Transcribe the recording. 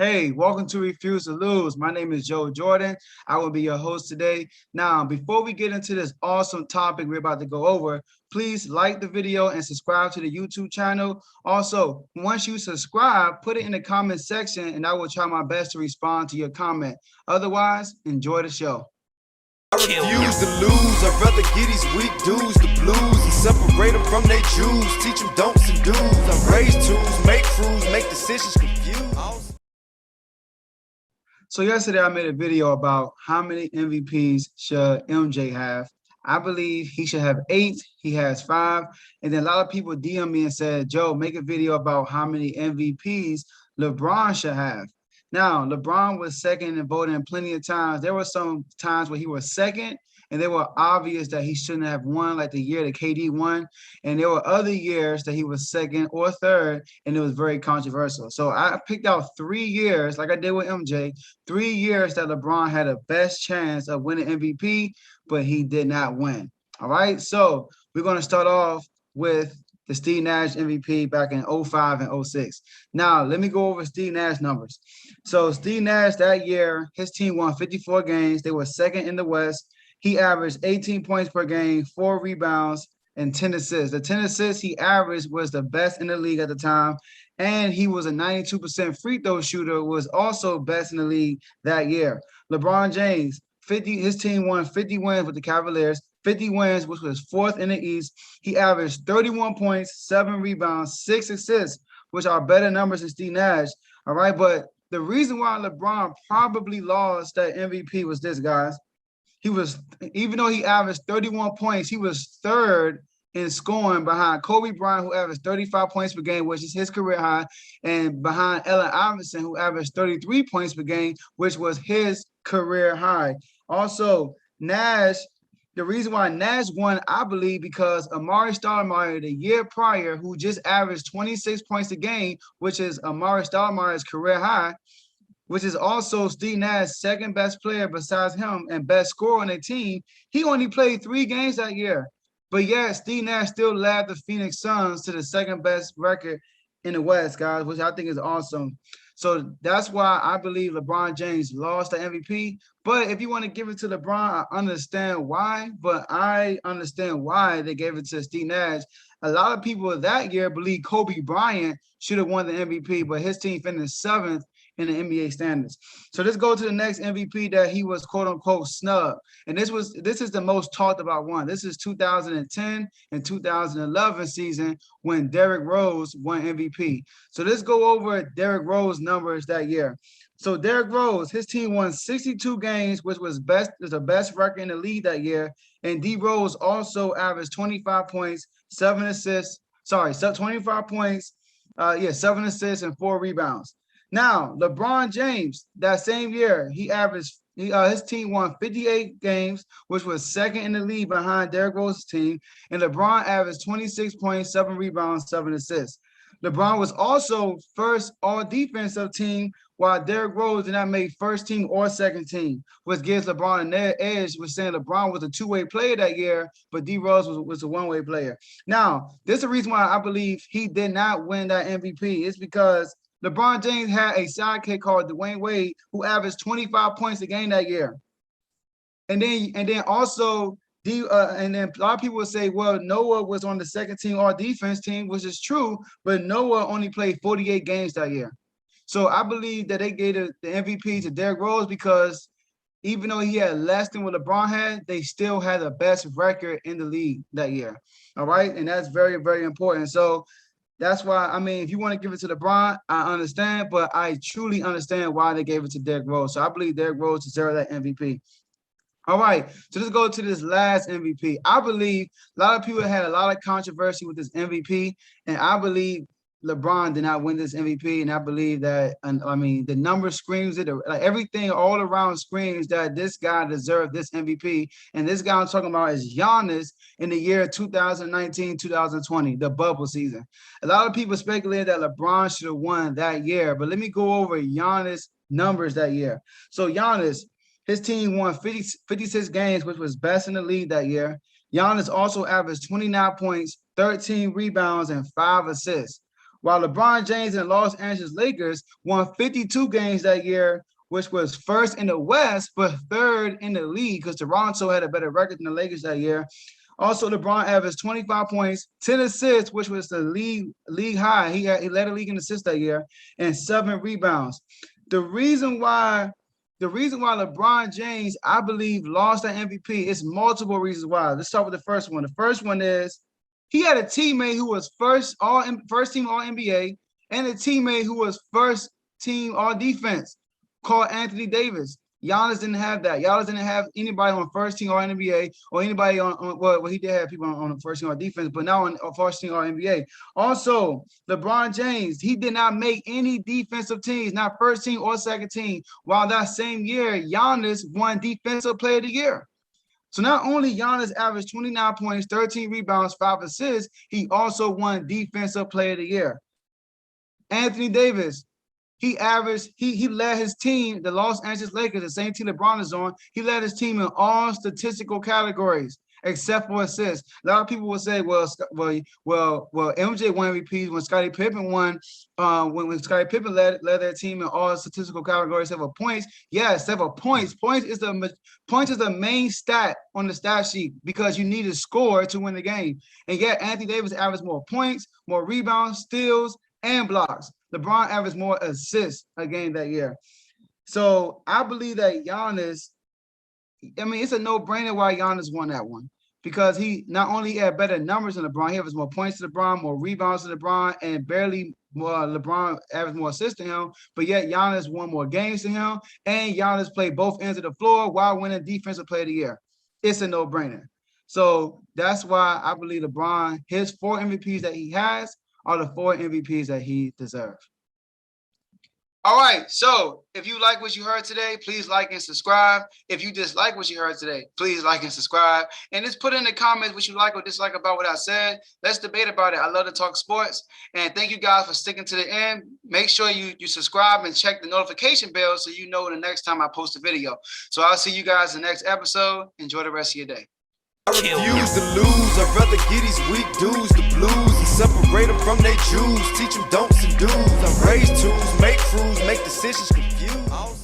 Hey, welcome to Refuse to Lose. My name is Joe Jordan. I will be your host today. Now, before we get into this awesome topic we're about to go over, please like the video and subscribe to the YouTube channel. Also, once you subscribe, put it in the comment section and I will try my best to respond to your comment. Otherwise, enjoy the show. I refuse to lose, I'd rather get these weak dudes the blues and separate them from their Jews, teach them don'ts and do's. I raise tools, make crews, make decisions confused. So yesterday I made a video about how many MVPs should MJ have. I believe he should have 8. He has 5. And then a lot of people DM me and said, Joe, make a video about how many MVPs LeBron should have. Now, LeBron was second in voting plenty of times. There were some times where he was second, and they were obvious that he shouldn't have won, like the year that KD won. And there were other years that he was second or third, and it was very controversial. So I picked out 3 years, like I did with MJ, 3 years that LeBron had a best chance of winning MVP, but he did not win. All right, so we're going to start off with the Steve Nash MVP back in 05 and 06. Now, let me go over Steve Nash numbers. So Steve Nash that year, his team won 54 games. They were second in the West. He averaged 18 points per game, 4 rebounds, and 10 assists. The 10 assists he averaged was the best in the league at the time, and he was a 92% free throw shooter, was also best in the league that year. LeBron James, his team won 50 wins with the Cavaliers, 50 wins, which was 4th in the East. He averaged 31 points, 7 rebounds, 6 assists, which are better numbers than Steve Nash. All right, but the reason why LeBron probably lost that MVP was this, guys. He was, even though he averaged 31 points, he was 3rd in scoring behind Kobe Bryant, who averaged 35 points per game, which is his career high, and behind Allen Iverson, who averaged 33 points per game, which was his career high. Also, Nash, the reason why Nash won, I believe, because Amari Stoudemire, the year prior, who just averaged 26 points a game, which is Amari Stoudemire's career high, which is also Steve Nash's second best player besides him and best scorer on the team, he only played 3 games that year. But yet, Steve Nash still led the Phoenix Suns to the second best record in the West, guys, which I think is awesome. So that's why I believe LeBron James lost the MVP. But if you want to give it to LeBron, I understand why. But I understand why they gave it to Steve Nash. A lot of people that year believe Kobe Bryant should have won the MVP, but his team finished 7th in the NBA standards. So let's go to the next MVP that he was quote unquote snubbed. And this is the most talked about one. This is 2010 and 2011 season when Derrick Rose won MVP. So let's go over Derrick Rose numbers that year. So Derrick Rose, his team won 62 games, which was the best record in the league that year. And D Rose also averaged 25 points, 7 assists. 25 points, 7 assists and 4 rebounds. Now, LeBron James, that same year, his team won 58 games, which was second in the league behind Derrick Rose's team, and LeBron averaged 26 points, 7 rebounds, 7 assists. LeBron was also first all-defensive team, while Derrick Rose did not make first team or second team, which gives LeBron an edge, was saying LeBron was a two-way player that year, but D Rose was a one-way player. Now, this is the reason why I believe he did not win that MVP. It's because LeBron James had a sidekick called Dwayne Wade, who averaged 25 points a game that year. And then also, and then a lot of people would say, well, Noah was on the second team all defense team, which is true, but Noah only played 48 games that year. So I believe that they gave the MVP to Derrick Rose because even though he had less than what LeBron had, they still had the best record in the league that year. All right, and that's very, very important. So that's why, I mean, if you want to give it to LeBron, I understand, but I truly understand why they gave it to Derrick Rose. So I believe Derrick Rose deserves that MVP. All right, so let's go to this last MVP. I believe a lot of people had a lot of controversy with this MVP, and I believe LeBron did not win this MVP, and I believe that, the number screams it, like everything all around screams that this guy deserved this MVP, and this guy I'm talking about is Giannis in the year 2019-2020, the bubble season. A lot of people speculated that LeBron should have won that year, but let me go over Giannis' numbers that year. So Giannis, his team won 56 games, which was best in the league that year. Giannis also averaged 29 points, 13 rebounds, and 5 assists. while LeBron James and Los Angeles Lakers won 52 games that year, which was first in the West, but third in the league because Toronto had a better record than the Lakers that year. Also, LeBron averaged 25 points, 10 assists, which was the league high. He led the league in assists that year, and 7 rebounds. The reason why LeBron James, I believe, lost that MVP is multiple reasons why. Let's start with the first one. The first one is he had a teammate who was first team All NBA and a teammate who was first team All Defense called Anthony Davis. Giannis didn't have that. Giannis didn't have anybody on first team All NBA or anybody on well, he did have people on the first team All Defense, but now on first team All NBA. Also, LeBron James, he did not make any defensive teams, not first team or second team. While that same year, Giannis won Defensive Player of the Year. So not only Giannis averaged 29 points, 13 rebounds, 5 assists, he also won Defensive Player of the Year. Anthony Davis, he led his team, the Los Angeles Lakers, the same team LeBron is on. He led his team in all statistical categories except for assists. A lot of people will say, well, MJ won MVPs when Scottie Pippen won. When Scottie Pippen led their team in all statistical categories except for points. Yeah, except for points. Points is the main stat on the stat sheet because you need to score to win the game. And yet Anthony Davis averaged more points, more rebounds, steals, and blocks. LeBron averaged more assists a game that year. So I believe that Giannis, I mean, it's a no-brainer why Giannis won that one because he not only had better numbers than LeBron, he averaged more points to LeBron, more rebounds to LeBron, and barely more LeBron averaged more assists than him, but yet Giannis won more games than him, and Giannis played both ends of the floor while winning Defensive Player of the Year. It's a no-brainer. So that's why I believe LeBron, his 4 MVPs that he has are the 4 MVPs that he deserves. All right, so if you like what you heard today, please like and subscribe. If you dislike what you heard today, please like and subscribe. And just put in the comments what you like or dislike about what I said. Let's debate about it. I love to talk sports. And thank you guys for sticking to the end. Make sure you subscribe and check the notification bell so you know the next time I post a video. So I'll see you guys in the next episode. Enjoy the rest of your day. I refuse to lose, I'd rather get these weak dudes the blues and separate them from their Jews, teach them don'ts and do's. I raise tools, make crews, make decisions confused.